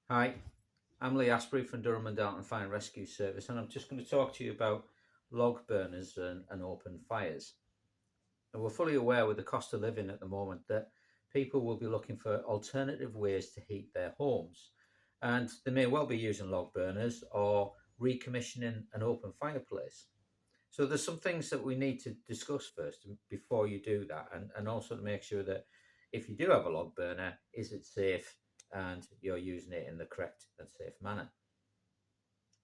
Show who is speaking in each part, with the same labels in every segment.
Speaker 1: Hi, I'm Lee Asprey from Durham and Darton Fire and Rescue Service, and I'm just going to talk to you about log burners and open fires. And we're fully aware with the cost of living at the moment that people will be looking for alternative ways to heat their homes. And they may well be using log burners or recommissioning an open fireplace. So there's some things that we need to discuss first before you do that, and also to make sure that if you do have a log burner, is it safe and you're using it in the correct and safe manner.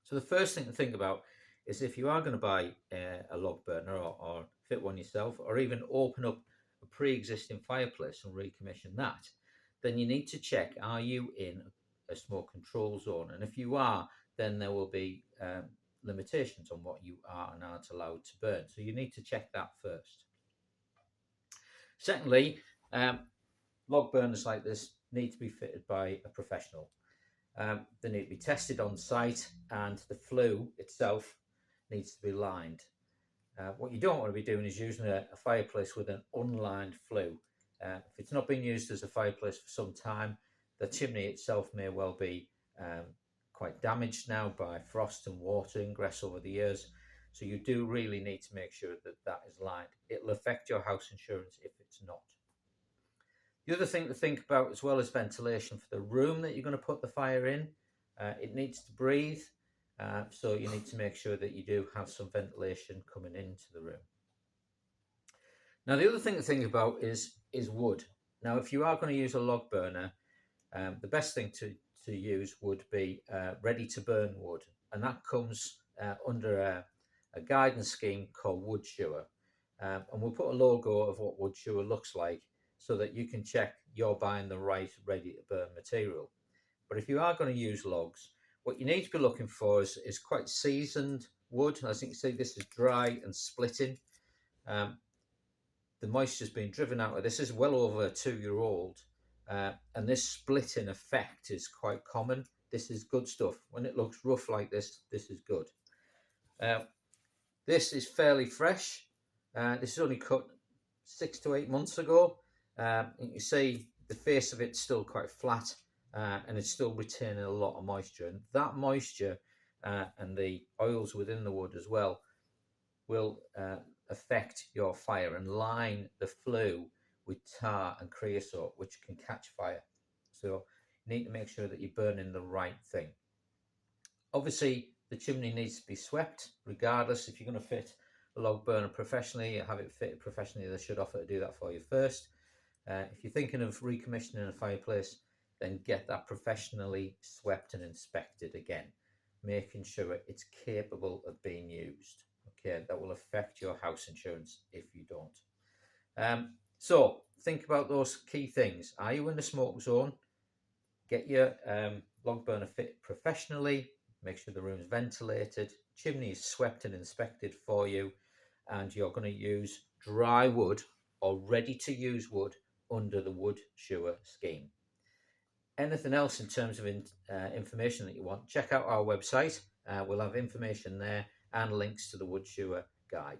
Speaker 1: So the first thing to think about is if you are going to buy a log burner or fit one yourself, or even open up a pre-existing fireplace and recommission that, then you need to check: are you in a smoke control zone? And if you are, then there will be limitations on what you are and aren't allowed to burn. So you need to check that first. Secondly, um, log burners like this need to be fitted by a professional. They need to be tested on site, and the flue itself needs to be lined. What you don't want to be doing is using a fireplace with an unlined flue. If it's not been used as a fireplace for some time, the chimney itself may well be um, quite damaged now by frost and water ingress over the years. So you do really need to make sure that that is lined. It'll affect your house insurance if it's not. The other thing to think about as well is ventilation for the room that you're going to put the fire in. It needs to breathe, so you need to make sure that you do have some ventilation coming into the room. Now, the other thing to think about is wood. Now, if you are going to use a log burner, the best thing to use would be ready to burn wood, and that comes under a guidance scheme called WoodSure. And we'll put a logo of what WoodSure looks like so that you can check you're buying the right ready to burn material. But if you are going to use logs, what you need to be looking for is quite seasoned wood. As you can see, this is dry and splitting. Um, the moisture's been driven out of this. Is well over a 2 year old, and this splitting effect is quite common. This is good stuff. When it looks rough like this is good. Uh, this is fairly fresh. This is only cut 6 to 8 months ago. You see the face of it's still quite flat, and it's still retaining a lot of moisture. And that moisture and the oils within the wood as well will affect your fire and line the flue with tar and creosote, which can catch fire. So you need to make sure that you're burning the right thing. Obviously, the chimney needs to be swept, regardless. If you're going to fit a log burner professionally, have it fitted professionally, they should offer to do that for you first. If you're thinking of recommissioning a fireplace, then get that professionally swept and inspected again, making sure it's capable of being used. Okay, that will affect your house insurance if you don't. So think about those key things. Are you in the smoke zone? Get your log burner fit professionally. Make sure the room's ventilated, chimney is swept and inspected for you, and you're going to use dry wood or ready to use wood under the WoodSure scheme. Anything else in terms of information that you want, check out our website. We'll have information there and links to the WoodSure guide.